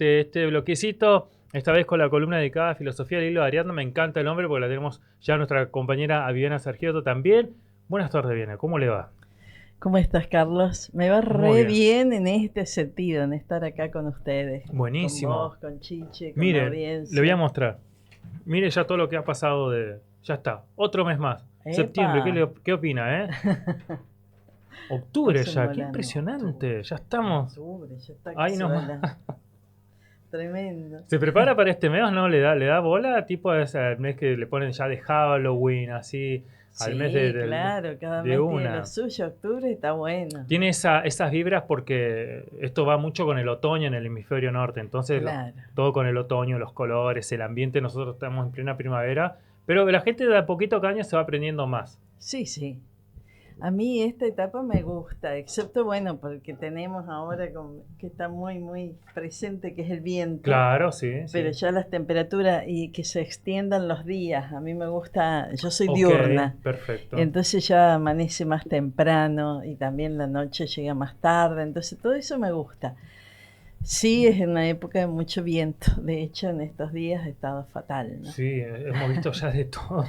este bloquecito, esta vez con la columna dedicada a Filosofía del Hilo de Ariadna. Me encanta el nombre porque la tenemos ya nuestra compañera Viviana Sargioto también. Buenas tardes, Viviana, ¿cómo le va? ¿Cómo estás, Carlos? Me va Muy re bien. bien en este sentido, en estar acá con ustedes, con Buenísimo. vos, con Chiche, con la Mire, le voy a audiencia. mostrar. Mire ya todo lo que ha pasado de... Ya está, otro mes más. ¡Epa! Septiembre, ¿qué opina, Octubre Pasan ya, qué volando. impresionante. Ya estamos... Octubre, ya está que Ahí se va nomás. Tremendo. ¿Se prepara para este mes o no? ¿Le da bola? Tipo al mes que le ponen ya de Halloween, así, al mes Sí, claro, cada de mes tiene lo una. suyo. Octubre está bueno. Tiene esas vibras porque esto va mucho con el otoño en el hemisferio norte. Entonces, Claro. todo con el otoño, los colores, el ambiente. Nosotros estamos en plena primavera. Pero la gente de a poquito cada año se va aprendiendo más. Sí, sí. A mí esta etapa me gusta, excepto, bueno, porque tenemos ahora que está muy, muy presente, que es el viento. Claro, sí, Pero sí. ya las temperaturas y que se extiendan los días, a mí me gusta, yo soy Ok, diurna, perfecto. entonces ya amanece más temprano y también la noche llega más tarde, entonces todo eso me gusta. Sí, es una época de mucho viento, de hecho en estos días ha estado fatal, ¿no? Sí, hemos visto ya de todo.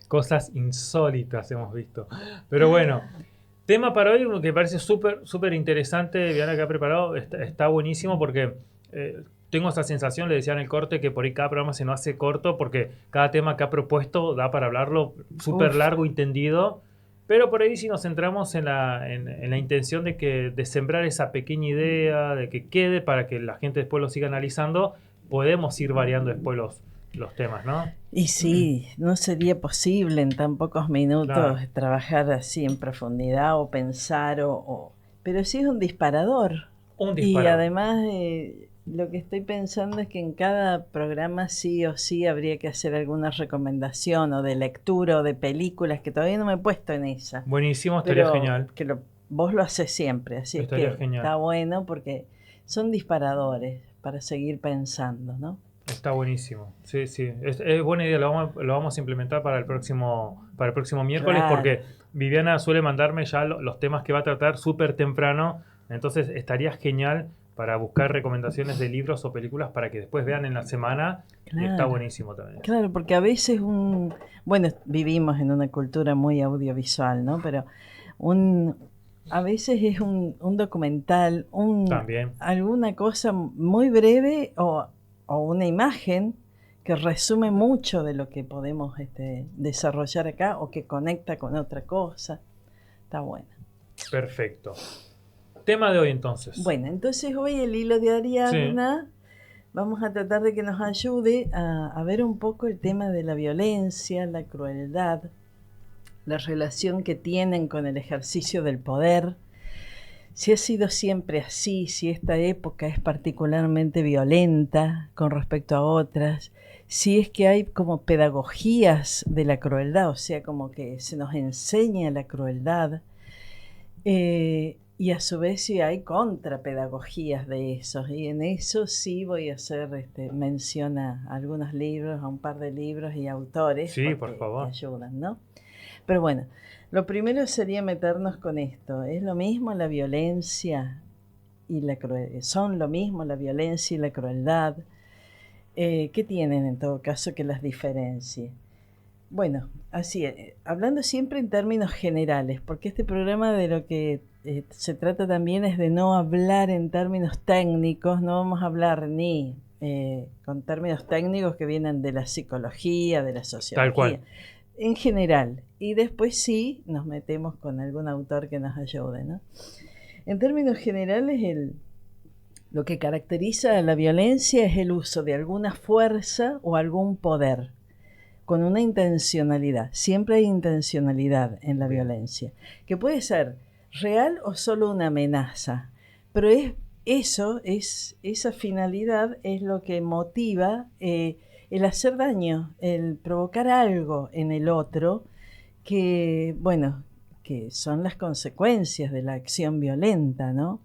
Cosas insólitas hemos visto. Pero bueno, tema para hoy que me parece súper, súper interesante, Viana, que ha preparado, está buenísimo porque tengo esa sensación, le decía en el corte, que por ahí cada programa se nos hace corto porque cada tema que ha propuesto da para hablarlo súper Uf, largo y tendido. Pero por ahí si nos centramos en la intención de sembrar esa pequeña idea, de que quede para que la gente después lo siga analizando, podemos ir variando después los temas, ¿no? y sí, no sería posible en tan pocos minutos Claro, trabajar así en profundidad o pensar pero sí es un disparador. un Y disparador. además lo que estoy pensando es que en cada programa sí o sí habría que hacer alguna recomendación o de lectura o de películas, que todavía no me he puesto en esa, Buenísimo, estaría pero genial. vos lo haces siempre, así es Estaría que genial. está bueno porque son disparadores para seguir pensando, ¿no? Está buenísimo. Sí, sí. Es buena idea. Lo vamos a implementar para el próximo miércoles Claro. porque Viviana suele mandarme ya los temas que va a tratar súper temprano. Entonces estaría genial para buscar recomendaciones de libros o películas para que después vean en la semana. Y está Claro, buenísimo también eso. claro, porque a veces bueno, vivimos en una cultura muy audiovisual, ¿no? Pero un, a veces es un documental, También. alguna cosa muy breve o una imagen que resume mucho de lo que podemos desarrollar acá o que conecta con otra cosa. Está bueno. Perfecto. Tema de hoy entonces. Bueno, entonces hoy el hilo de Sí. Ariadna vamos a tratar de que nos ayude a ver un poco el tema de la violencia, la crueldad, la relación que tienen con el ejercicio del poder, si ha sido siempre así, si esta época es particularmente violenta con respecto a otras, si es que hay como pedagogías de la crueldad, o sea, como que se nos enseña la crueldad, y a su vez si hay contrapedagogías de eso, y en eso sí voy a hacer mención a algunos libros, a un par de libros y autores, Sí, por porque que favor. ayudan, ¿no? Pero bueno, lo primero sería meternos con esto. ¿Es lo mismo la violencia y la crueldad? ¿Son lo mismo la violencia y la crueldad? ¿Qué tienen en todo caso que las diferencie? Bueno, así, hablando siempre en términos generales, porque este programa de lo que se trata también es de no hablar en términos técnicos, no vamos a hablar ni con términos técnicos que vienen de la psicología, de la Tal cual. sociología, en general. Y después sí nos metemos con algún autor que nos ayude, ¿no? En términos generales, lo que caracteriza a la violencia es el uso de alguna fuerza o algún poder con una intencionalidad. Siempre hay intencionalidad en la Bien. violencia, que puede ser real o solo una amenaza, pero esa finalidad es lo que motiva el hacer daño, el provocar algo en el otro que, bueno, que son las consecuencias de la acción violenta, ¿no?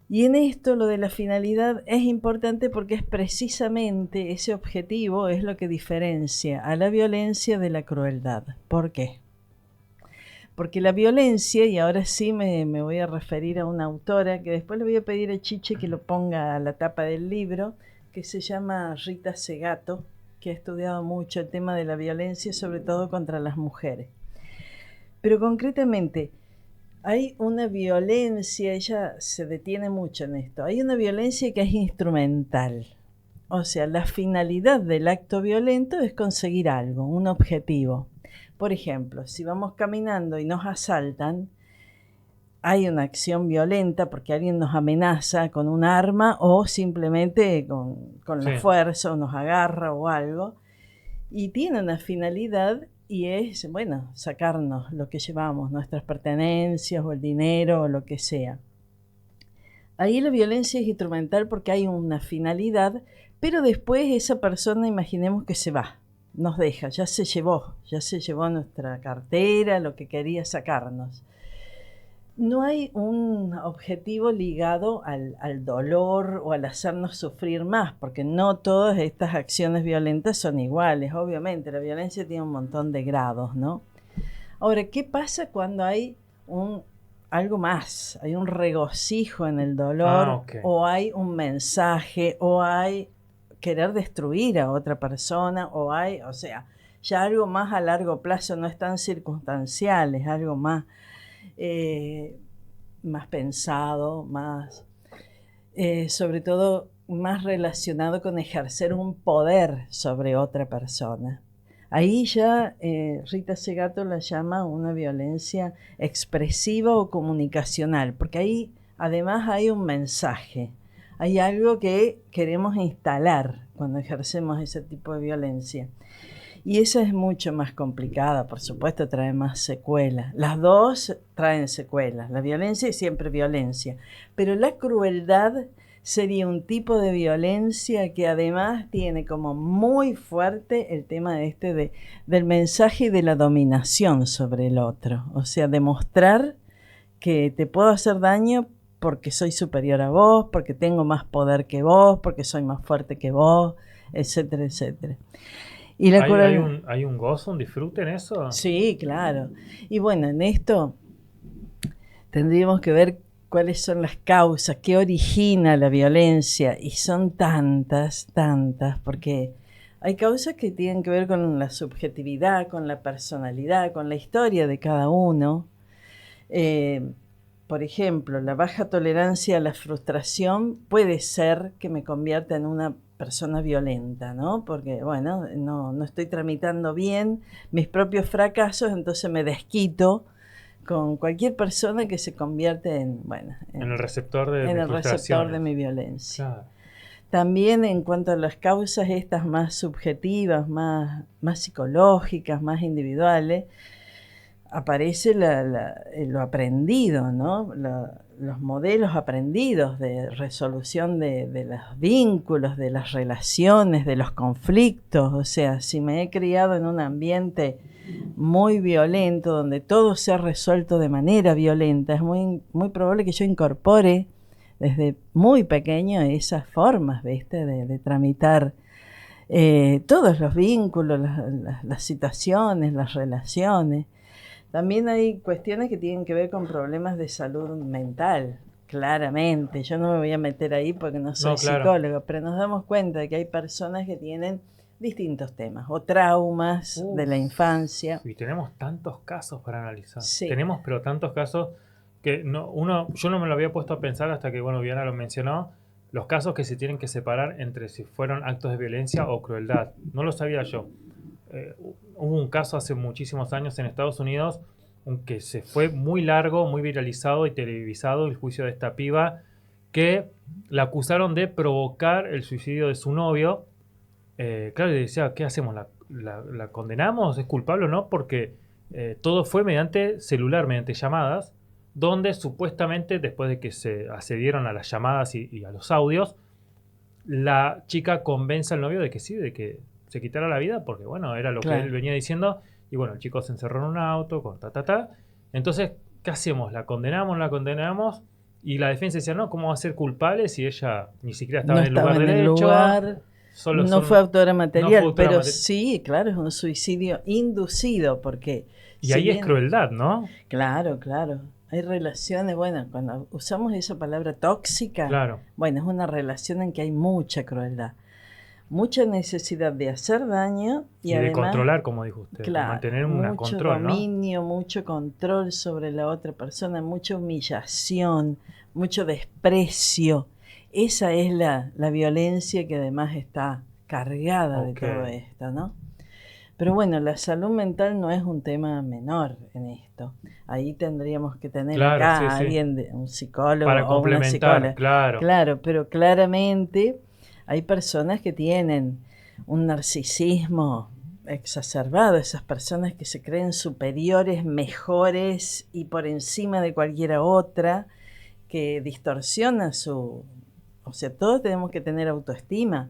Y en esto lo de la finalidad es importante porque es precisamente ese objetivo es lo que diferencia a la violencia de la crueldad. ¿Por qué? Porque la violencia, y ahora sí me voy a referir a una autora, que después le voy a pedir a Chiche que lo ponga a la tapa del libro, que se llama Rita Segato, que ha estudiado mucho el tema de la violencia, sobre todo contra las mujeres. Pero concretamente, hay una violencia, ella se detiene mucho en esto, hay una violencia que es instrumental. O sea, la finalidad del acto violento es conseguir algo, un objetivo. Por ejemplo, si vamos caminando y nos asaltan, hay una acción violenta porque alguien nos amenaza con un arma o simplemente con la fuerza o nos agarra o algo. Y tiene una finalidad y es, bueno, sacarnos lo que llevamos, nuestras pertenencias o el dinero o lo que sea. Ahí la violencia es instrumental porque hay una finalidad, pero después esa persona, imaginemos que se va, nos deja, ya se llevó nuestra cartera, lo que quería sacarnos. No hay un objetivo ligado al dolor o al hacernos sufrir más, porque no todas estas acciones violentas son iguales, obviamente, la violencia tiene un montón de grados, ¿no? Ahora, ¿qué pasa cuando hay algo más? Hay un regocijo en el dolor, o hay un mensaje, o hay querer destruir a otra persona, o sea, ya algo más a largo plazo, no es tan circunstancial, es algo más pensado, más sobre todo más relacionado con ejercer un poder sobre otra persona. Ahí ya Rita Segato la llama una violencia expresiva o comunicacional, porque ahí además hay un mensaje, hay algo que queremos instalar cuando ejercemos ese tipo de violencia. Y esa es mucho más complicada, por supuesto, trae más secuelas. Las dos traen secuelas. La violencia es siempre violencia. Pero la crueldad sería un tipo de violencia que además tiene como muy fuerte el tema del mensaje y de la dominación sobre el otro. O sea, demostrar que te puedo hacer daño porque soy superior a vos, porque tengo más poder que vos, porque soy más fuerte que vos, etcétera, etcétera. Y ¿Hay un gozo, un disfrute en eso? Sí, claro. Y bueno, en esto tendríamos que ver cuáles son las causas, qué origina la violencia. Y son tantas, porque hay causas que tienen que ver con la subjetividad, con la personalidad, con la historia de cada uno. Por ejemplo, la baja tolerancia a la frustración puede ser que me convierta en una persona violenta, ¿no? Porque, bueno, no estoy tramitando bien mis propios fracasos, entonces me desquito con cualquier persona que se convierte en el receptor de en el receptor de mi violencia. Claro. También en cuanto a las causas estas más subjetivas, más psicológicas, más individuales, aparece lo aprendido, ¿no? Los modelos aprendidos de resolución de los vínculos, de las relaciones, de los conflictos. O sea, si me he criado en un ambiente muy violento, donde todo se ha resuelto de manera violenta, es muy, muy probable que yo incorpore desde muy pequeño esas formas, ¿viste? De tramitar todos los vínculos, las situaciones, las relaciones. También hay cuestiones que tienen que ver con problemas de salud mental, claramente. Yo no me voy a meter ahí porque no soy psicólogo, pero nos damos cuenta de que hay personas que tienen distintos temas o traumas de la infancia. Y tenemos tantos casos para analizar. Sí. Tenemos, pero tantos casos que yo no me lo había puesto a pensar hasta que, Viana lo mencionó, los casos que se tienen que separar entre si fueron actos de violencia o crueldad. No lo sabía yo. Hubo un caso hace muchísimos años en Estados Unidos que se fue muy largo, muy viralizado y televisado, el juicio de esta piba que la acusaron de provocar el suicidio de su novio. Claro, y decía, ¿qué hacemos? ¿La condenamos? ¿Es culpable o no? Porque todo fue mediante celular, mediante llamadas, donde supuestamente después de que se accedieron a las llamadas y a los audios, la chica convence al novio de que sí, de que se quitara la vida, porque era lo que él venía diciendo, y el chico se encerró en un auto, con Entonces, ¿qué hacemos? ¿La condenamos? Y la defensa decía, no, ¿cómo va a ser culpable si ella ni siquiera estaba en el lugar del hecho? No fue autora material, pero sí, claro, es un suicidio inducido, porque Y Si ahí es bien, crueldad, ¿no? claro, claro, hay relaciones, bueno, cuando usamos esa palabra tóxica, Claro. bueno, es una relación en que hay mucha crueldad, mucha necesidad de hacer daño y Y de además, controlar, como dijo usted, de claro, mantener un mucho control, ¿no? dominio, mucho control sobre la otra persona, mucha humillación, mucho desprecio. Esa es la violencia que además está cargada de Ok. todo esto, ¿no? Pero bueno, la salud mental no es un tema menor en esto. Ahí tendríamos que tener Claro, acá sí, a sí. alguien, un psicólogo Para o una complementar, psicóloga. claro. Claro, pero claramente hay personas que tienen un narcisismo exacerbado, esas personas que se creen superiores, mejores y por encima de cualquiera otra, que distorsiona su... O sea, todos tenemos que tener autoestima,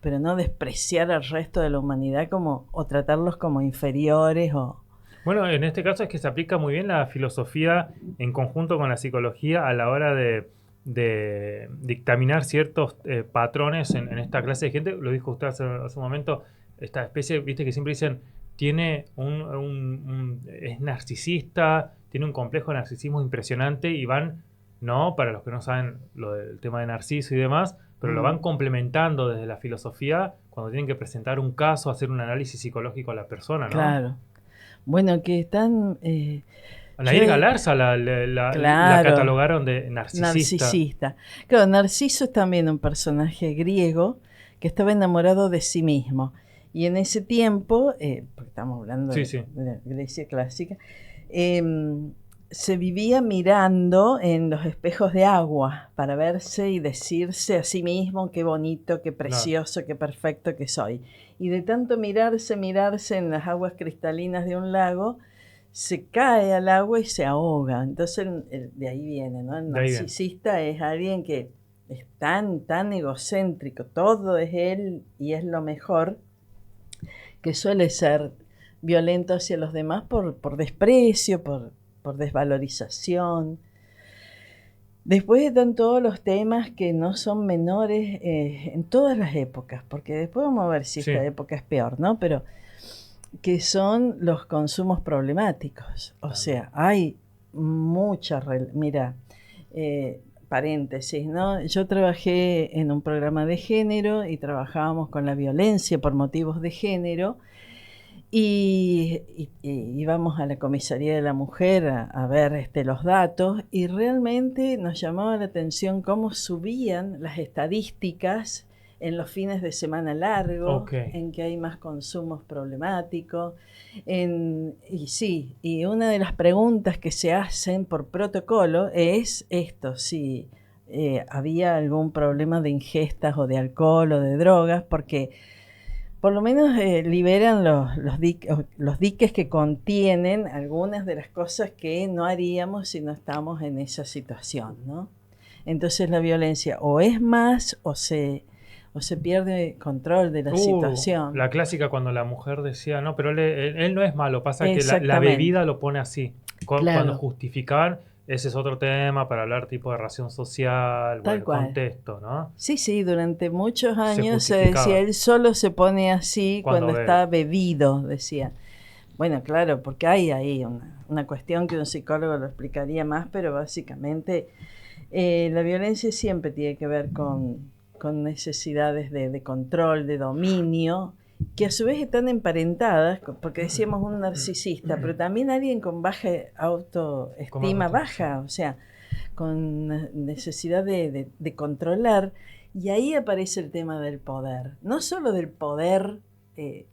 pero no despreciar al resto de la humanidad como, o tratarlos como inferiores o... Bueno, en este caso es que se aplica muy bien la filosofía en conjunto con la psicología a la hora de dictaminar ciertos patrones en esta clase de gente. Lo dijo usted hace un momento, esta especie, viste que siempre dicen, tiene es narcisista, tiene un complejo de narcisismo impresionante y van, ¿no? Para los que no saben lo del tema de Narciso y demás, pero lo van Mm, complementando desde la filosofía cuando tienen que presentar un caso, hacer un análisis psicológico a la persona, ¿no? claro. Bueno, que están... yo, Nair Galarza la claro, catalogaron de narcisista. narcisista. Claro, Narciso es también un personaje griego que estaba enamorado de sí mismo. Y en ese tiempo, porque estamos hablando Sí, sí, de la Grecia clásica, em, se vivía mirando en los espejos de agua para verse y decirse a sí mismo qué bonito, qué claro. precioso, qué perfecto que soy. Y de tanto mirarse en las aguas cristalinas de un lago, se cae al agua y se ahoga. Entonces, de ahí viene, ¿no? El De ahí bien. narcisista es alguien que es tan, tan egocéntrico, todo es él y es lo mejor, que suele ser violento hacia los demás por desprecio, por desvalorización. Después están todos los temas que no son menores en todas las épocas, porque después vamos a ver si esta Sí, época es peor, ¿no? Pero que son los consumos problemáticos. O también. sea, hay mucha... Mira, paréntesis, ¿no? Yo trabajé en un programa de género y trabajábamos con la violencia por motivos de género y íbamos a la comisaría de la mujer a ver los datos y realmente nos llamaba la atención cómo subían las estadísticas en los fines de semana largos, Ok. en que hay más consumos problemáticos. Y sí, y una de las preguntas que se hacen por protocolo es esto, si había algún problema de ingestas o de alcohol o de drogas, porque por lo menos liberan los diques que contienen algunas de las cosas que no haríamos si no estamos en esa situación, ¿no? Entonces la violencia o es más o se pierde control de la situación. La clásica cuando la mujer decía, no, pero él no es malo, pasa que la Exactamente, bebida lo pone así. Cuando claro, justificaban, ese es otro tema para hablar tipo de ración social, tal bueno, el cual. contexto, ¿no? Sí, sí, durante muchos Se años se decía, justificaba él solo se pone así cuando cuando está bebe. bebido, decía. Bueno, claro, porque hay ahí una cuestión que un psicólogo lo explicaría más, pero básicamente la violencia siempre tiene que ver con necesidades de control, de dominio, que a su vez están emparentadas, porque decíamos un narcisista, pero también alguien con baja ¿Cómo me autoestima gusta? Sí. baja, o sea, con necesidad de controlar. Y ahí aparece el tema del poder, no solo del poder,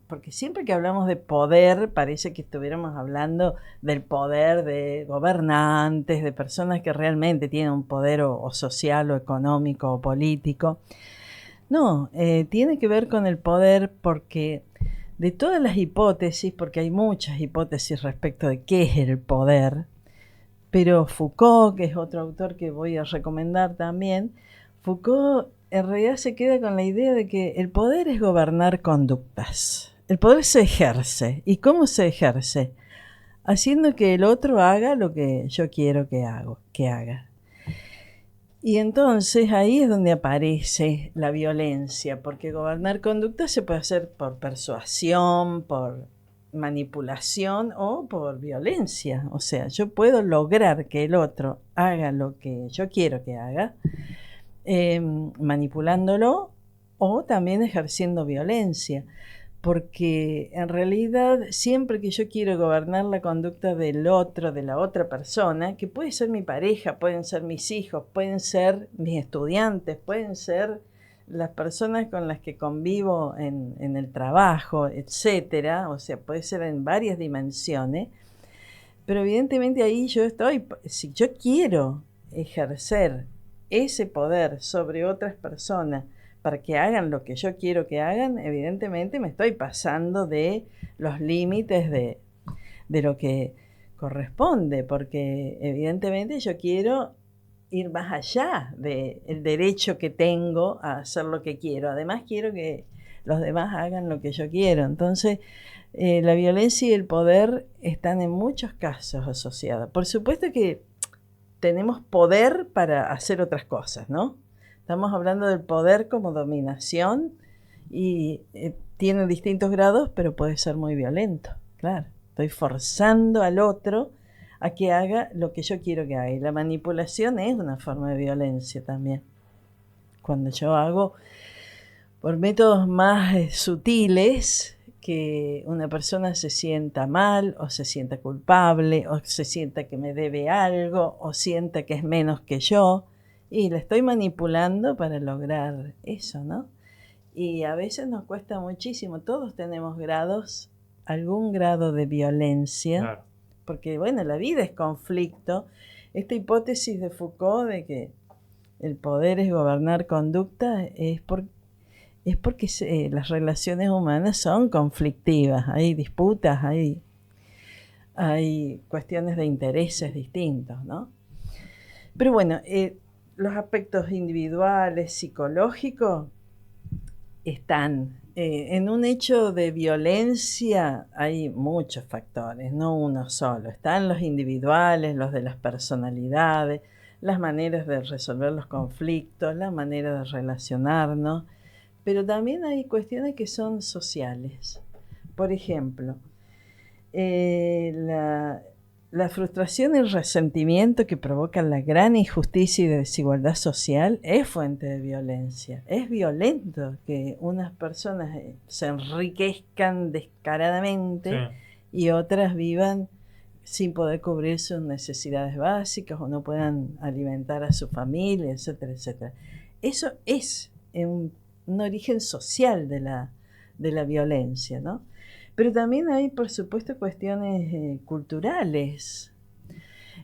porque siempre que hablamos de poder parece que estuviéramos hablando del poder de gobernantes, de personas que realmente tienen un poder o social o económico o político. No, tiene que ver con el poder porque de todas las hipótesis, porque hay muchas hipótesis respecto de qué es el poder, pero Foucault, que es otro autor que voy a recomendar también, Foucault en realidad se queda con la idea de que el poder es gobernar conductas. El poder se ejerce. ¿Y cómo se ejerce? Haciendo que el otro haga lo que yo quiero que haga. Y entonces ahí es donde aparece la violencia, porque gobernar conductas se puede hacer por persuasión, por manipulación o por violencia. O sea, yo puedo lograr que el otro haga lo que yo quiero que haga, manipulándolo o también ejerciendo violencia. Porque en realidad siempre que yo quiero gobernar la conducta del otro, de la otra persona, que puede ser mi pareja, pueden ser mis hijos, pueden ser mis estudiantes, pueden ser las personas con las que convivo en el trabajo, etcétera, o sea, puede ser en varias dimensiones, pero evidentemente ahí yo estoy, si yo quiero ejercer ese poder sobre otras personas para que hagan lo que yo quiero que hagan, evidentemente me estoy pasando de los límites de lo que corresponde, porque evidentemente yo quiero ir más allá del derecho que tengo a hacer lo que quiero. Además quiero que los demás hagan lo que yo quiero. Entonces, la violencia y el poder están en muchos casos asociados. Por supuesto que tenemos poder para hacer otras cosas, ¿no? Estamos hablando del poder como dominación y tiene distintos grados, pero puede ser muy violento, claro. Estoy forzando al otro a que haga lo que yo quiero que haga. Y la manipulación es una forma de violencia también. Cuando yo hago por métodos más sutiles que una persona se sienta mal o se sienta culpable o se sienta que me debe algo o sienta que es menos que yo y la estoy manipulando para lograr eso, ¿no? Y a veces nos cuesta muchísimo. Todos tenemos grados, algún grado de violencia. Claro. Porque, bueno, la vida es conflicto. Esta hipótesis de Foucault de que el poder es gobernar conducta es porque las relaciones humanas son conflictivas. Hay disputas, hay cuestiones de intereses distintos, ¿no? Pero bueno, los aspectos individuales, psicológicos, están. En un hecho de violencia hay muchos factores, no uno solo. Están los individuales, los de las personalidades, las maneras de resolver los conflictos, la manera de relacionarnos, pero también hay cuestiones que son sociales. Por ejemplo, la frustración y el resentimiento que provocan la gran injusticia y desigualdad social es fuente de violencia. Es violento que unas personas se enriquezcan descaradamente, sí, y otras vivan sin poder cubrir sus necesidades básicas o no puedan alimentar a su familia, etcétera, etcétera. Eso es un origen social de la violencia, ¿no? Pero también hay, por supuesto, cuestiones culturales.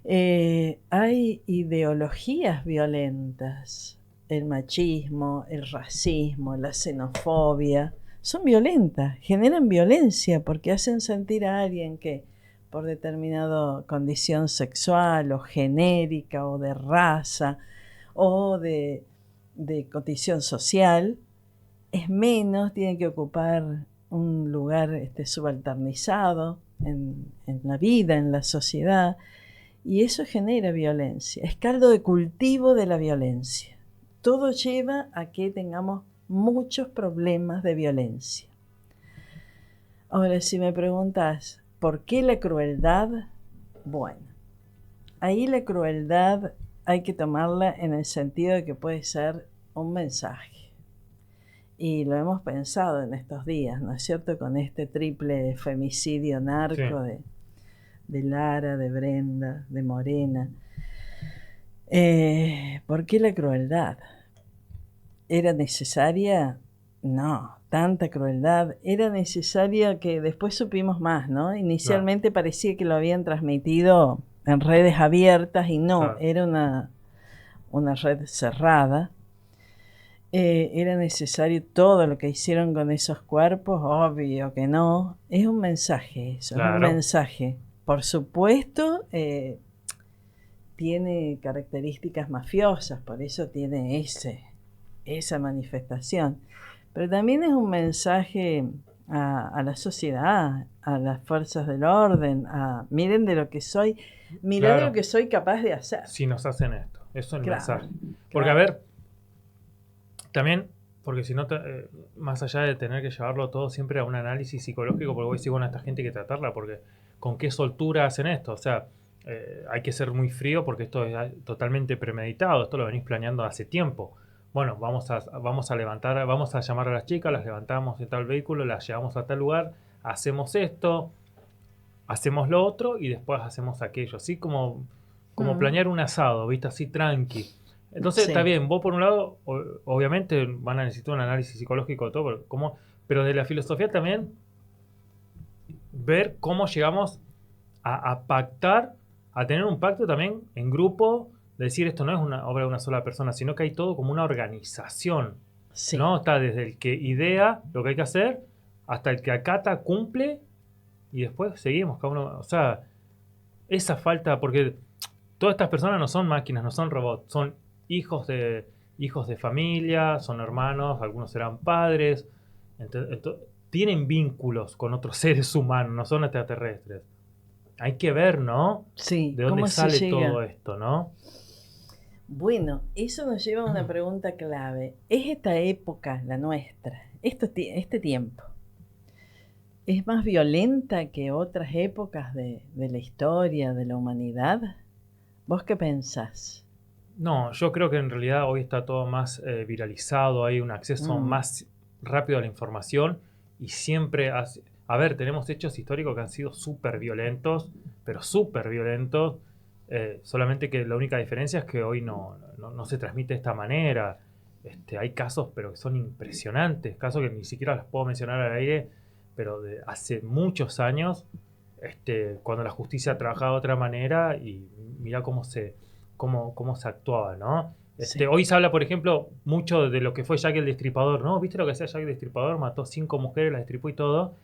Hay ideologías violentas. El machismo, el racismo, la xenofobia. Son violentas, generan violencia porque hacen sentir a alguien que por determinada condición sexual o genérica o de raza o de condición social es menos, tiene que ocupar un lugar subalternizado en la vida, en la sociedad, y eso genera violencia. Es caldo de cultivo de la violencia. Todo lleva a que tengamos muchos problemas de violencia. Ahora, si me preguntas, ¿por qué la crueldad? Bueno, ahí la crueldad hay que tomarla en el sentido de que puede ser un mensaje. Y lo hemos pensado en estos días, ¿no es cierto? Con este triple femicidio narco, sí, de Lara, de Brenda, de Morena. ¿Por qué la crueldad? ¿Era necesaria? No, tanta crueldad. Era necesaria que después supimos más, ¿no? Inicialmente parecía que lo habían transmitido en redes abiertas y no, era una red cerrada. ¿Era necesario todo lo que hicieron con esos cuerpos? Obvio que no. Es un mensaje eso, claro. Es un mensaje. Por supuesto, tiene características mafiosas, por eso tiene esa manifestación. Pero también es un mensaje a la sociedad, a las fuerzas del orden, miren de lo que soy, miren, claro, de lo que soy capaz de hacer. Si nos hacen esto, eso es el, claro, mensaje. Porque, claro, a ver, también Porque si no, más allá de tener que llevarlo todo siempre a un análisis psicológico, porque voy a decir, bueno, a esta gente hay que tratarla, porque con qué soltura hacen esto. O sea, hay que ser muy frío porque esto es totalmente premeditado, esto lo venís planeando hace tiempo. Bueno, vamos a levantar, vamos a llamar a las chicas, las levantamos en tal vehículo, las llevamos a tal lugar, hacemos esto, hacemos lo otro y después hacemos aquello. Así como Mm, planear un asado, ¿viste? Así tranqui. Entonces está sí, bien, vos por un lado, obviamente van a necesitar un análisis psicológico de todo, pero de la filosofía también ver cómo llegamos a pactar, a tener un pacto también en grupo, de decir esto no es una obra de una sola persona, sino que hay todo como una organización, sí. ¿no? Está desde el que idea lo que hay que hacer hasta el que acata, cumple y después seguimos cada uno. O sea, esa falta, porque todas estas personas no son máquinas, no son robots, son hijos de familia, son hermanos, algunos serán padres, tienen vínculos con otros seres humanos, no son extraterrestres. Hay que ver, ¿no? Sí, De dónde ¿cómo se sale todo llega? esto, ¿no? Bueno, eso nos lleva a una pregunta clave. ¿Es esta época, la nuestra, este tiempo, es más violenta que otras épocas de la historia, de la humanidad? ¿Vos qué pensás? No, yo creo que en realidad hoy está todo más viralizado, hay un acceso Mm, más rápido a la información y siempre, a ver, tenemos hechos históricos que han sido súper violentos, pero súper violentos, solamente que la única diferencia es que hoy no se transmite de esta manera. Hay casos, pero que son impresionantes, casos que ni siquiera los puedo mencionar al aire, pero de hace muchos años, cuando la justicia trabajaba de otra manera y mira cómo se actuaba, ¿no? sí. Hoy se habla, por ejemplo, mucho de lo que fue Jack el Destripador, ¿no? ¿Viste lo que hacía Jack el Destripador? Mató 5 mujeres, las destripó y todo.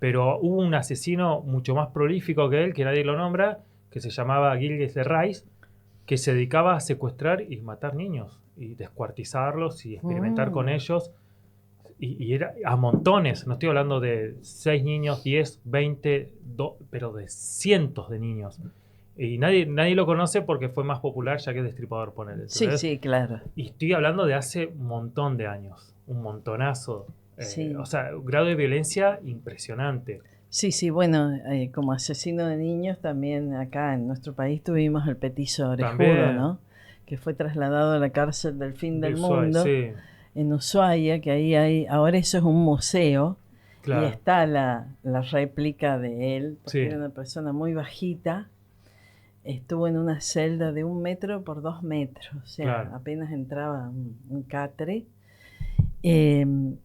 Pero hubo un asesino mucho más prolífico que él, que nadie lo nombra, que se llamaba Gilles de Rais, que se dedicaba a secuestrar y matar niños, y descuartizarlos y experimentar con Mm, ellos. Y era a montones, no estoy hablando de 6 niños, 10, 20, pero de cientos de niños. Y nadie lo conoce porque fue más popular ya que Destripador, poner, sí, ¿entendés? sí, claro. Y estoy hablando de hace un montón de años, un montonazo. O Sí, sea, un grado de violencia impresionante. sí, sí, bueno, como asesino de niños también acá en nuestro país tuvimos el petiso orejudo, También ¿no? Que fue trasladado a la cárcel del fin de del Ushuaia, mundo sí, en Ushuaia, que ahí hay, ahora eso es un museo y claro, está la réplica de él, porque sí, era una persona muy bajita, estuvo en una celda de 1 metro por 2 metros, o sea, claro, apenas entraba un catre. Em,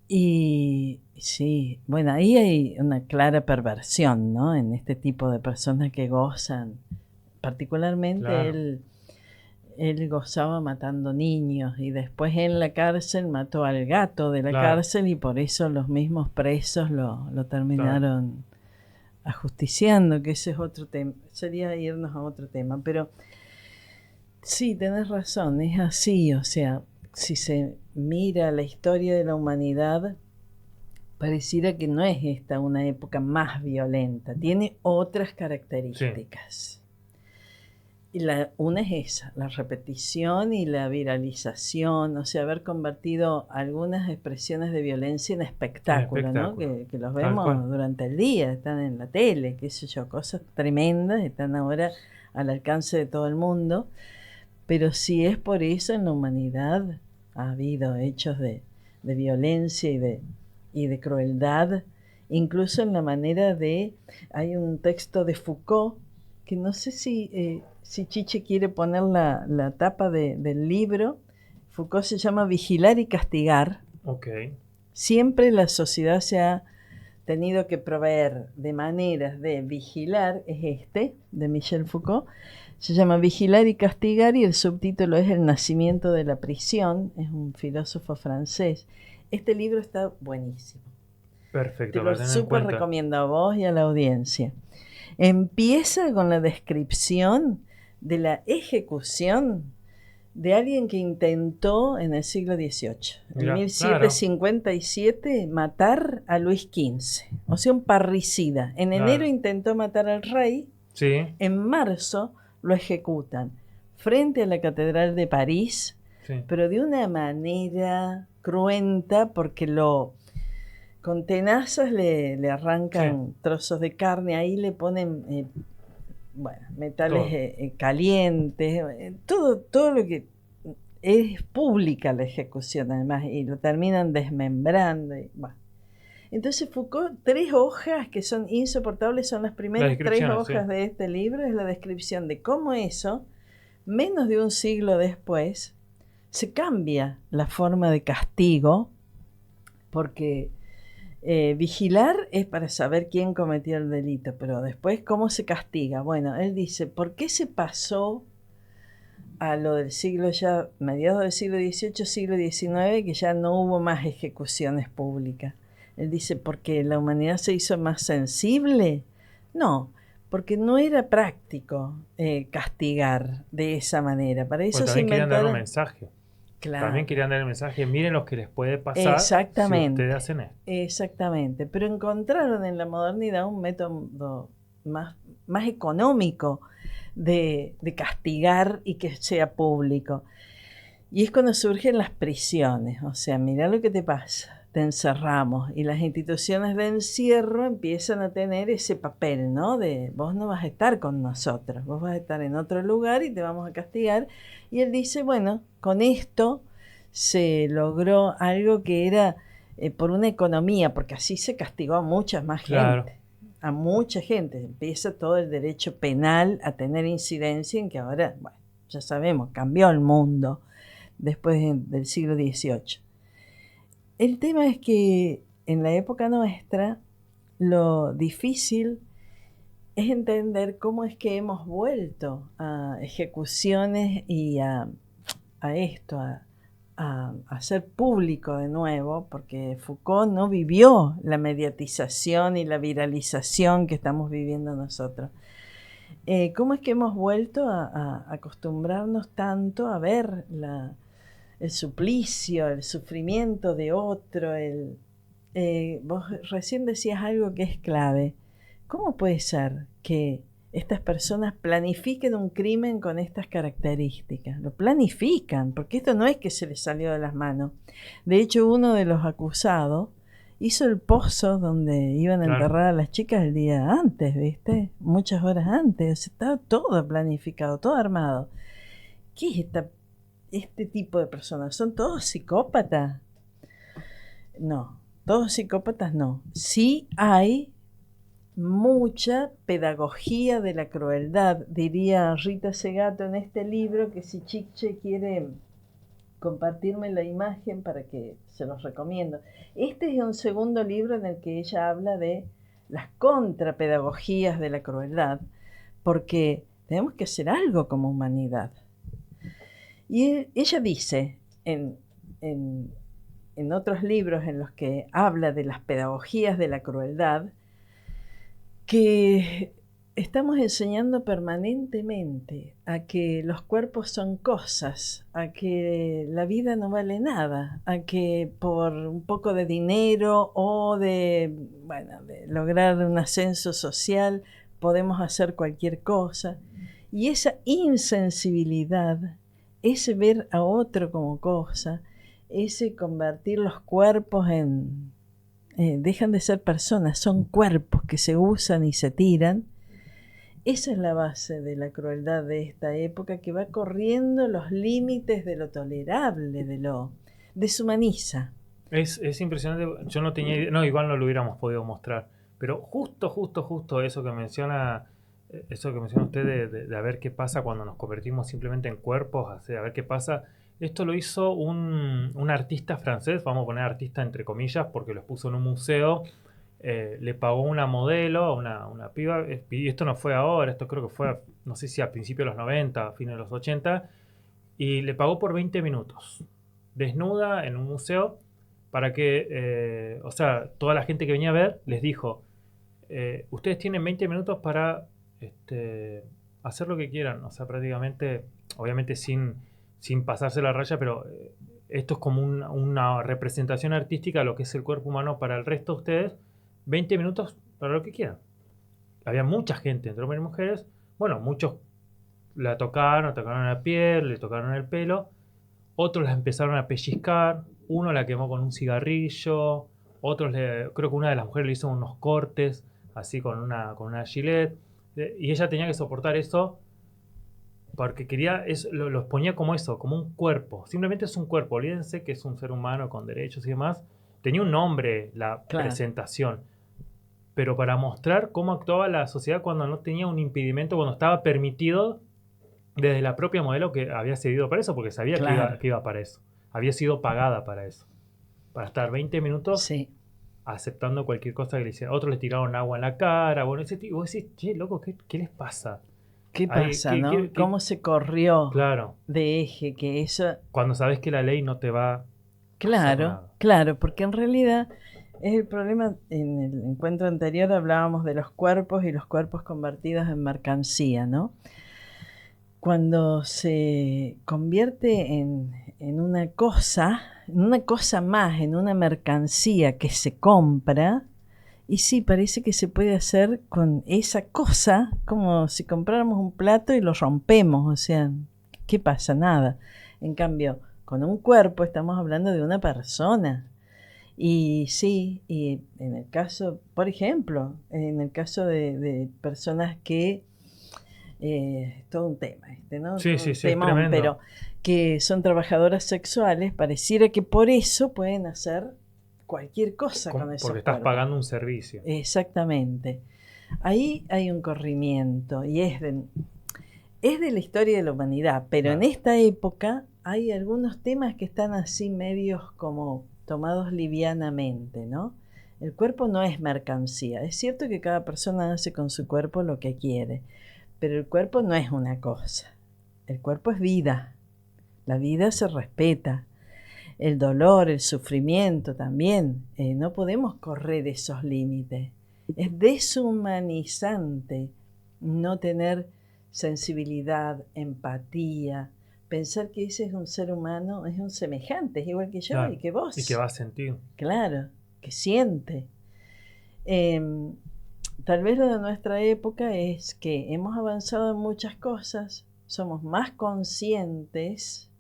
y sí, bueno, ahí hay una clara perversión, ¿no? En este tipo de personas que gozan. Particularmente claro, él gozaba matando niños y después en la cárcel mató al gato de la claro, cárcel y por eso los mismos presos lo claro. terminaron ajusticiando, que ese es otro tema, sería irnos a otro tema, pero sí, tenés razón, es así, o sea, si se mira la historia de la humanidad, pareciera que no es esta una época más violenta, tiene otras Sí, características. Y una es esa, la repetición y la viralización, o sea, haber convertido algunas expresiones de violencia en en espectáculo, ¿no? espectáculo, Que los tal cual. vemos durante el día, están en la tele, qué sé yo, cosas tremendas, están ahora al alcance de todo el mundo, pero si es por eso en la humanidad ha habido hechos de violencia y de crueldad, incluso en la manera de... Hay un texto de Foucault, que no sé si Chiche quiere poner la tapa del libro. Foucault se llama Vigilar y Castigar. Ok, Siempre la sociedad se ha tenido que proveer de maneras de vigilar, es de Michel Foucault. Se llama Vigilar y Castigar y el subtítulo es El nacimiento de la prisión, es un filósofo francés. Este libro está buenísimo. Te perfecto, lo para tener en súper cuenta. recomiendo a vos y a la audiencia. Empieza con la descripción de la ejecución de alguien que intentó en el siglo XVIII, en Mira, claro, 1757, matar a Luis XV, o sea, un parricida. En enero claro, intentó matar al rey, sí, en marzo lo ejecutan frente a la Catedral de París, Sí, pero de una manera cruenta porque con tenazas le sí, arrancan trozos de carne, ahí le ponen bueno, metales todo. calientes, todo lo que es pública la ejecución además, y lo terminan desmembrando. Bueno. Entonces Foucault, 3 hojas que son insoportables, son las Las primeras 3 descripciones, sí. hojas de este libro, es la descripción de cómo eso, menos de un siglo después, se cambia la forma de castigo, porque vigilar es para saber quién cometió el delito, pero después cómo se castiga. Bueno, él dice, ¿por qué se pasó a lo del siglo ya, mediados del siglo XVIII, siglo XIX, que ya no hubo más ejecuciones públicas? Él dice, ¿porque la humanidad se hizo más sensible? No, porque no era práctico castigar de esa manera. Para Pues eso se también querían dar un inventaron, mensaje. También claro, querían dar el mensaje, miren lo que les puede pasar si ustedes exactamente, hacen esto. exactamente. Pero encontraron en la modernidad un método más, más económico de castigar y que sea público. Y es cuando surgen las prisiones. O sea, mira lo que te pasa. Te encerramos y las instituciones de encierro empiezan a tener ese papel, ¿no? De vos no vas a estar con nosotros, vos vas a estar en otro lugar y te vamos a castigar. Y él dice, bueno, con esto se logró algo que era por una economía, porque así se castigó a mucha más Claro. gente, a mucha gente. Empieza todo el derecho penal a tener incidencia en que ahora, bueno, ya sabemos, cambió el mundo después del siglo XVIII. El tema es que en la época nuestra lo difícil es entender cómo es que hemos vuelto a ejecuciones y a esto, a hacer público de nuevo, porque Foucault no vivió la mediatización y la viralización que estamos viviendo nosotros. ¿Cómo es que hemos vuelto a acostumbrarnos tanto a ver el suplicio, el sufrimiento de otro? Vos recién decías algo que es clave. ¿Cómo puede ser que estas personas planifiquen un crimen con estas características? Lo planifican, porque esto no es que se les salió de las manos. De hecho, uno de los acusados hizo el pozo donde iban a Claro. enterrar a las chicas el día antes, ¿viste? Muchas horas antes. O sea, estaba todo planificado, todo armado. ¿Qué es este tipo de personas? ¿Son todos psicópatas? No, todos psicópatas no. Sí hay mucha pedagogía de la crueldad, diría Rita Segato en este libro, que si Chiche quiere compartirme la imagen para que se los recomiendo. Este es un segundo libro en el que ella habla de las contrapedagogías de la crueldad, porque tenemos que hacer algo como humanidad. Y ella dice en, en otros libros en los que habla de las pedagogías de la crueldad, que estamos enseñando permanentemente a que los cuerpos son cosas, a que la vida no vale nada, a que por un poco de dinero o de lograr un ascenso social podemos hacer cualquier cosa. Y esa insensibilidad, ese ver a otro como cosa, ese convertir los cuerpos en dejan de ser personas, son cuerpos que se usan y se tiran. Esa es la base de la crueldad de esta época, que va corriendo los límites de lo tolerable, deshumaniza. Es impresionante. Yo no tenía idea. No, igual no lo hubiéramos podido mostrar. Pero justo eso que menciona usted de a ver qué pasa cuando nos convertimos simplemente en cuerpos, a ver qué pasa. Esto lo hizo un artista francés, vamos a poner artista entre comillas, porque lo expuso en un museo. Le pagó una modelo, una piba, y esto no fue ahora, esto creo que fue, no sé si a principios de los 90, a fines de los 80, y le pagó por 20 minutos, desnuda en un museo, para que, o sea, toda la gente que venía a ver les dijo, ustedes tienen 20 minutos para hacer lo que quieran, o sea, prácticamente, obviamente sin pasarse la raya, pero esto es como una representación artística de lo que es el cuerpo humano para el resto de ustedes, 20 minutos para lo que quieran. Había mucha gente, entre hombres y mujeres, bueno, muchos la tocaron la piel, le tocaron el pelo, otros la empezaron a pellizcar, uno la quemó con un cigarrillo, creo que una de las mujeres le hizo unos cortes, así con una gilet, y ella tenía que soportar eso porque los ponía como eso, como un cuerpo. Simplemente es un cuerpo. Olvídense que es un ser humano con derechos y demás. Tenía un nombre la presentación, pero para mostrar cómo actuaba la sociedad cuando no tenía un impedimento, cuando estaba permitido desde la propia modelo que había cedido para eso, porque sabía que iba para eso. Había sido pagada para eso. Para estar 20 minutos aceptando cualquier cosa que le hiciera. Otros le tiraron agua en la cara. Bueno, ese tipo, vos decís, che, loco, ¿qué les pasa? ¿Qué pasa, no? ¿Cómo se corrió de eje? Que eso... Cuando sabes que la ley no te va a hacer nada. Claro, porque en realidad es el problema. En el encuentro anterior hablábamos de los cuerpos y los cuerpos convertidos en mercancía, ¿no? Cuando se convierte en una cosa más, en una mercancía que se compra, y sí, parece que se puede hacer con esa cosa como si compráramos un plato y lo rompemos, o sea, ¿qué pasa? Nada. En cambio, con un cuerpo estamos hablando de una persona. Y sí, y en el caso, por ejemplo, en el caso de personas que todo un tema ¿no? Sí, temón, pero que son trabajadoras sexuales, pareciera que por eso pueden hacer cualquier cosa con esos porque estás pagando un servicio. Exactamente. Ahí hay un corrimiento y es de la historia de la humanidad, pero en esta época hay algunos temas que están así medios como tomados livianamente, ¿no? El cuerpo no es mercancía. Es cierto que cada persona hace con su cuerpo lo que quiere, pero el cuerpo no es una cosa. El cuerpo es vida. La vida se respeta. El dolor, el sufrimiento también. No podemos correr esos límites. Es deshumanizante no tener sensibilidad, empatía, pensar que ese es un ser humano, es un semejante, es igual que yo y que vos. Y que va a sentir. Claro, que siente. Tal vez lo de nuestra época es que hemos avanzado en muchas cosas, somos más conscientes,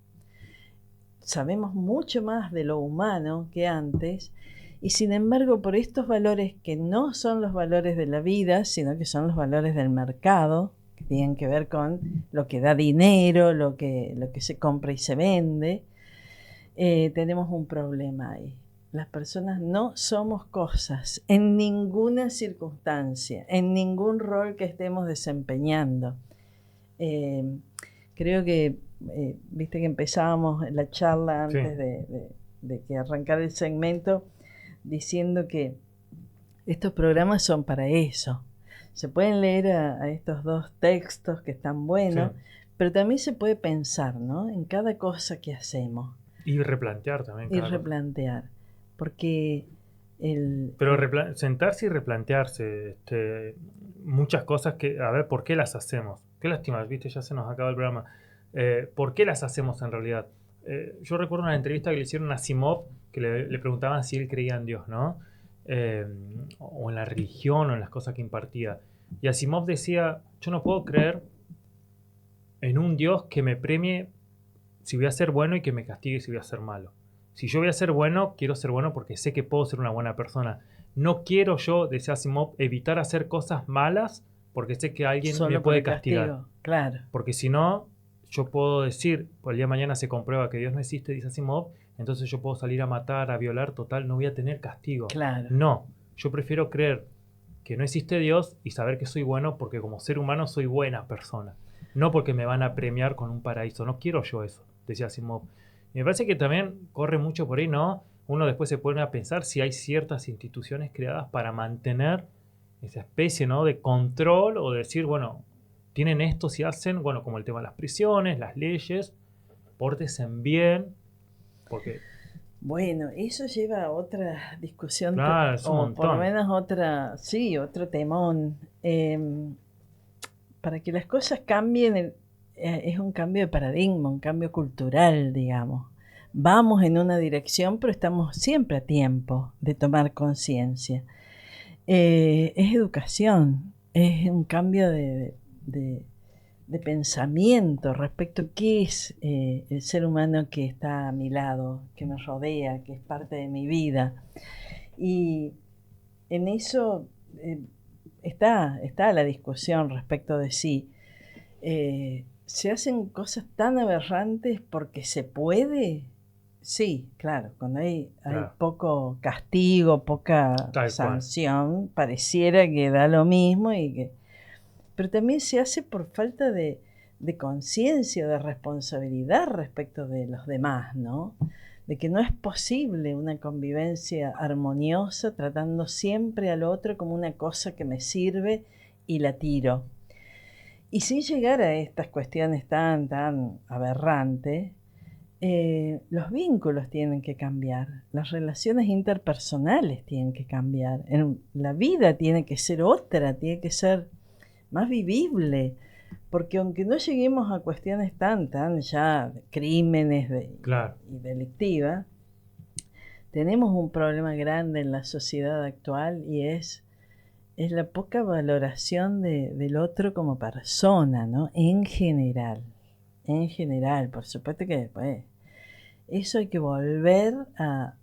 sabemos mucho más de lo humano que antes, y sin embargo por estos valores que no son los valores de la vida, sino que son los valores del mercado, que tienen que ver con lo que da dinero, lo que se compra y se vende, tenemos un problema ahí. Las personas no somos cosas en ninguna circunstancia, en ningún rol que estemos desempeñando. Creo que, viste que empezábamos la charla antes de que arrancara el segmento diciendo que estos programas son para eso. Se pueden leer a estos dos textos que están buenos, pero también se puede pensar, ¿no? En cada cosa que hacemos. Y replantear también. Y replantear. Porque sentarse y replantearse muchas cosas que, a ver, ¿por qué las hacemos? Qué lástima, viste, ya se nos acaba el programa. ¿Por qué las hacemos en realidad? Yo recuerdo una entrevista que le hicieron a Asimov, que le preguntaban si él creía en Dios, ¿no? O en la religión o en las cosas que impartía. Y Asimov decía, yo no puedo creer en un Dios que me premie si voy a ser bueno y que me castigue si voy a ser malo. Si yo voy a ser bueno, quiero ser bueno porque sé que puedo ser una buena persona. No quiero yo, decía Asimov, evitar hacer cosas malas porque sé que alguien me puede castigar. Claro. Porque si no, yo puedo decir, pues el día de mañana se comprueba que Dios no existe, dice Asimov, entonces yo puedo salir a matar, a violar, total, no voy a tener castigo. Claro. No, yo prefiero creer que no existe Dios y saber que soy bueno porque como ser humano soy buena persona. No porque me van a premiar con un paraíso. No quiero yo eso, decía Asimov. Y me parece que también corre mucho por ahí, ¿no? Uno después se pone a pensar si hay ciertas instituciones creadas para mantener esa especie, ¿no?, de control o de decir, bueno, tienen esto si hacen, bueno, como el tema de las prisiones, las leyes, pórtense bien, porque... Bueno, eso lleva a otra discusión, claro, es un montón. Por lo menos otro temón. Para que las cosas cambien, es un cambio de paradigma, un cambio cultural, digamos. Vamos en una dirección, pero estamos siempre a tiempo de tomar conciencia. Es educación, es un cambio de de pensamiento respecto a qué es el ser humano que está a mi lado, que me rodea, que es parte de mi vida. Y en eso está la discusión respecto de si se hacen cosas tan aberrantes porque se puede. Sí, claro, cuando hay Claro, poco castigo, poca tal cual. sanción, pareciera que da lo mismo pero también se hace por falta de conciencia, de responsabilidad respecto de los demás, ¿no? De que no es posible una convivencia armoniosa tratando siempre al otro como una cosa que me sirve y la tiro. Y sin llegar a estas cuestiones tan aberrantes, los vínculos tienen que cambiar, las relaciones interpersonales tienen que cambiar, la vida tiene que ser otra, tiene que ser más vivible, porque aunque no lleguemos a cuestiones tan ya de crímenes Claro. y delictivas, tenemos un problema grande en la sociedad actual y es la poca valoración del otro como persona, ¿no? En general, por supuesto que después eso hay que volver a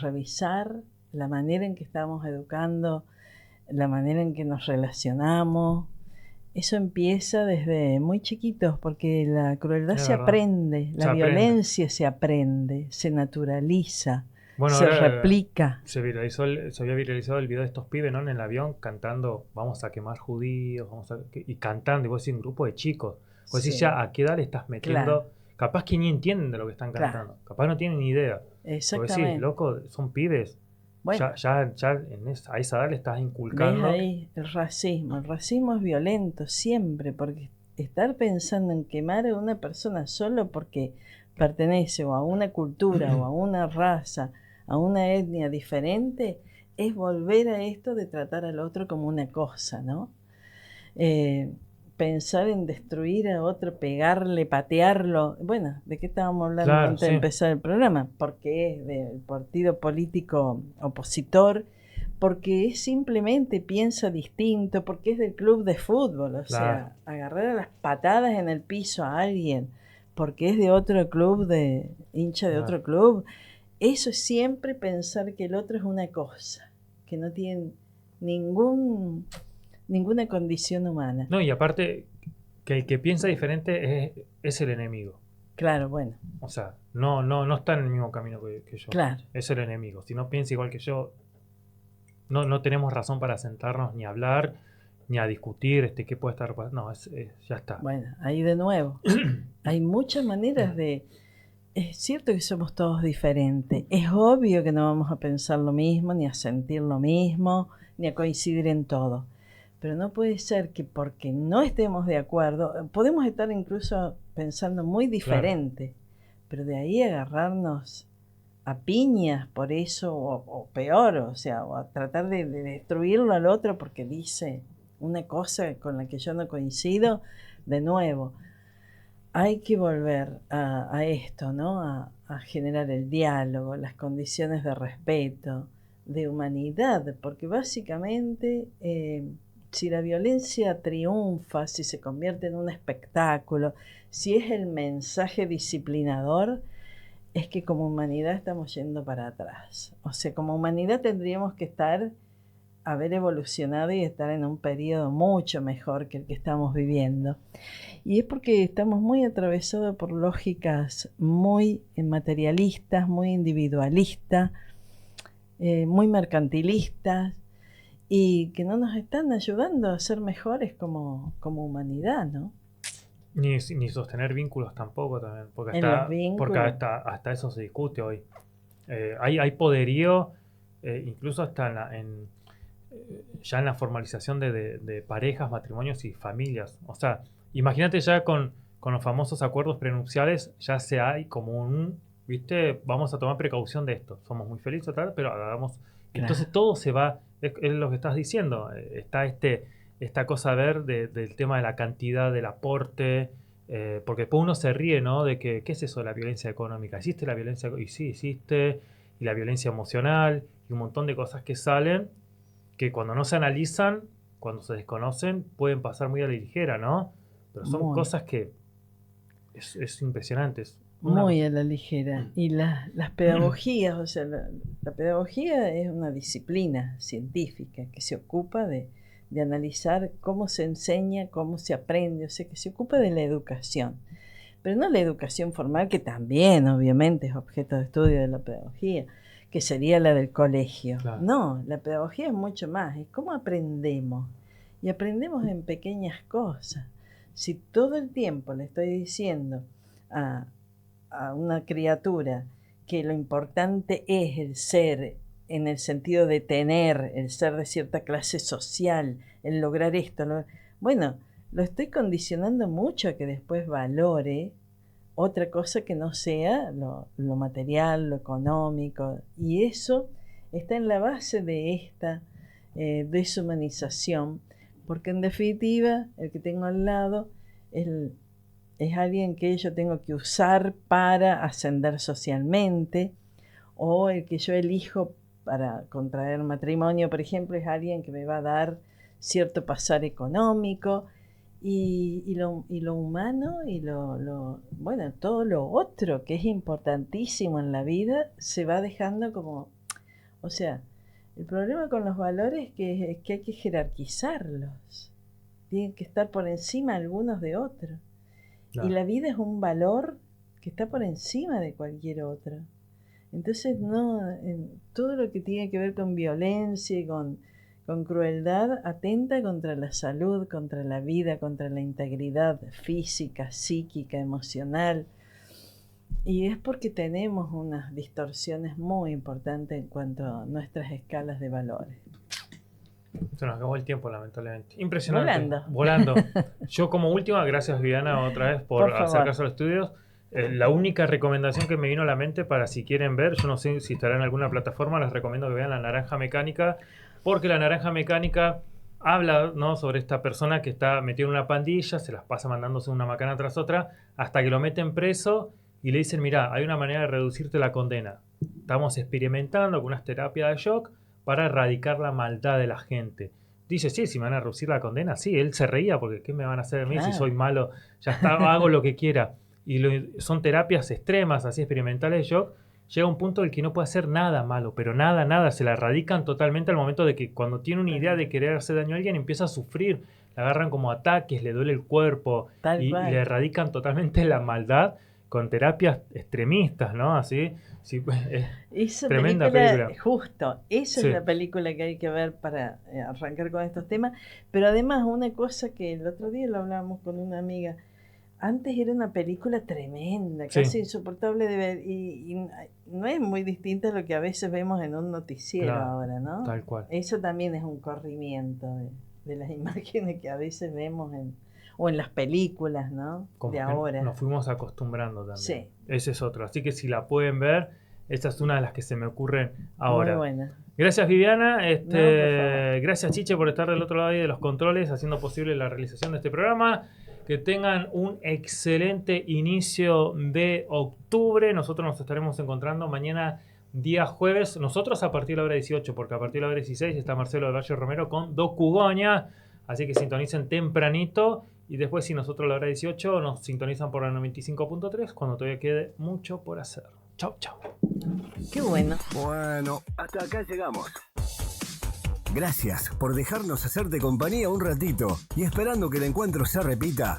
revisar la manera en que estamos educando, la manera en que nos relacionamos. Eso empieza desde muy chiquitos, porque la crueldad Es se verdad. aprende, Se la aprende. violencia se aprende, se naturaliza, Bueno, se ahora replica. se había viralizado el video de estos pibes, ¿no? En el avión cantando, vamos a quemar judíos, y cantando, y vos decís un grupo de chicos. Vos decís Sí, ya, ¿a qué edad le estás claro, metiendo? Capaz que ni entienden de lo que están claro, cantando. Capaz no tienen ni idea. Porque decís, exactamente. loco, son pibes. Bueno, Ya a esa edad le estás ves inculcando. ahí el racismo. El racismo es violento siempre, porque estar pensando en quemar a una persona solo porque pertenece o a una cultura o a una raza, a una etnia diferente, es volver a esto de tratar al otro como una cosa, ¿no? Eh, Pensar en destruir a otro, pegarle, patearlo. Bueno, ¿de qué estábamos hablando Claro, antes de sí, empezar el programa? Porque es del partido político opositor, porque es simplemente piensa distinto, porque es del club de fútbol, o claro. sea, agarrar a las patadas en el piso a alguien porque es de otro club, de hincha de Claro. otro club, eso es siempre pensar que el otro es una cosa, que no tiene ningún, ninguna condición humana. No, y aparte, que el que piensa diferente es el enemigo. Claro, bueno, O sea, no está en el mismo camino que yo. claro, Es el enemigo. Si no piensa igual que yo, no tenemos razón para sentarnos ni a hablar, ni a discutir qué puede estar pasando. No, ya está. bueno, ahí de nuevo. Hay muchas maneras de... Es cierto que somos todos diferentes. Es obvio que no vamos a pensar lo mismo, ni a sentir lo mismo, ni a coincidir en todo. Pero no puede ser que porque no estemos de acuerdo, podemos estar incluso pensando muy Claro. diferente, pero de ahí agarrarnos a piñas por eso, o peor, o sea, o a tratar de destruirlo al otro porque dice una cosa con la que yo no coincido, de nuevo, hay que volver a esto, ¿no? A generar el diálogo, las condiciones de respeto, de humanidad, porque básicamente si la violencia triunfa, si se convierte en un espectáculo, si es el mensaje disciplinador, es que como humanidad estamos yendo para atrás. O sea, como humanidad tendríamos que haber evolucionado y estar en un periodo mucho mejor que el que estamos viviendo. Y es porque estamos muy atravesados por lógicas muy materialistas, muy individualistas, muy mercantilistas y que no nos están ayudando a ser mejores como humanidad, ¿no? Ni sostener vínculos tampoco también. En los Porque vínculos, hasta eso se discute hoy. Hay poderío, incluso hasta ya en la formalización de parejas, matrimonios y familias. O sea, imagínate ya con los famosos acuerdos prenupciales, ya se hay como ¿viste? Vamos a tomar precaución de esto. Somos muy felices, tal, pero hagamos. Y claro. entonces todo se va, es lo que estás diciendo. Está esta cosa a ver del tema de la cantidad del aporte. Porque después uno se ríe, ¿no? De que, ¿qué es eso de la violencia económica? ¿Existe la violencia? Y sí, existe. Y la violencia emocional. Y un montón de cosas que salen que cuando no se analizan, cuando se desconocen, pueden pasar muy a la ligera, ¿no? pero son Muy. cosas que es impresionante. Muy a la ligera. Y las pedagogías, o sea, la pedagogía es una disciplina científica que se ocupa de analizar cómo se enseña, cómo se aprende, o sea, que se ocupa de la educación. Pero no la educación formal, que también obviamente es objeto de estudio de la pedagogía, que sería la del colegio. Claro. No, la pedagogía es mucho más, es cómo aprendemos. Y aprendemos en pequeñas cosas. Si todo el tiempo le estoy diciendo a una criatura que lo importante es el ser, en el sentido de tener, el ser de cierta clase social, el lograr esto, bueno, lo estoy condicionando mucho a que después valore otra cosa que no sea lo material, lo económico, y eso está en la base de esta deshumanización, porque en definitiva el que tengo al lado es alguien que yo tengo que usar para ascender socialmente, o el que yo elijo para contraer matrimonio, por ejemplo, es alguien que me va a dar cierto pasar económico, y lo humano y bueno, todo lo otro que es importantísimo en la vida se va dejando como, o sea, el problema con los valores es que hay que jerarquizarlos, tienen que estar por encima algunos de otros. Claro. Y la vida es un valor que está por encima de cualquier otro. Entonces, todo lo que tiene que ver con violencia y con crueldad atenta contra la salud, contra la vida, contra la integridad física, psíquica, emocional. Y es porque tenemos unas distorsiones muy importantes en cuanto a nuestras escalas de valores. Se nos acabó el tiempo, lamentablemente. Impresionante. Volando. Yo como última, gracias Viviana otra vez por acercarse a los estudios. La única recomendación que me vino a la mente para si quieren ver, yo no sé si estará en alguna plataforma, les recomiendo que vean La Naranja Mecánica, porque La Naranja Mecánica habla, ¿no?, sobre esta persona que está metida en una pandilla, se las pasa mandándose una macana tras otra, hasta que lo meten preso y le dicen, mirá, hay una manera de reducirte la condena. Estamos experimentando con unas terapias de shock para erradicar la maldad de la gente. Dice, sí, si me van a reducir la condena, sí, él se reía, porque ¿qué me van a hacer a mí si soy malo? Ya está, hago lo que quiera. Y son terapias extremas, así experimentales de shock. Llega un punto en el que no puede hacer nada malo, pero nada, se la erradican totalmente al momento de que cuando tiene una idea de querer hacer daño a alguien empieza a sufrir, la agarran como ataques, le duele el cuerpo y le erradican totalmente la maldad con terapias extremistas, ¿no? Así, sí, esa tremenda película. Justo, esa es la película que hay que ver para arrancar con estos temas, pero además una cosa que el otro día lo hablábamos con una amiga. Antes era una película tremenda, casi insoportable de ver, y no es muy distinta a lo que a veces vemos en un noticiero ahora, ¿no? Tal cual. Eso también es un corrimiento de las imágenes que a veces vemos o en las películas, ¿no? Como de ahora. Nos fuimos acostumbrando también. Sí. Ese es otro. Así que si la pueden ver, esta es una de las que se me ocurren ahora. Muy buena. Gracias Viviana, gracias Chiche por estar del otro lado ahí de los controles, haciendo posible la realización de este programa. Que tengan un excelente inicio de octubre. Nosotros nos estaremos encontrando mañana, día jueves. Nosotros a partir de la hora 18, porque a partir de la hora 16 está Marcelo del Valle Romero con Docugoña. Así que sintonicen tempranito. Y después, si nosotros a la hora 18 nos sintonizan por la 95.3, cuando todavía quede mucho por hacer. Chau, chau. Qué bueno. Bueno, hasta acá llegamos. Gracias por dejarnos hacerte compañía un ratito y esperando que el encuentro se repita,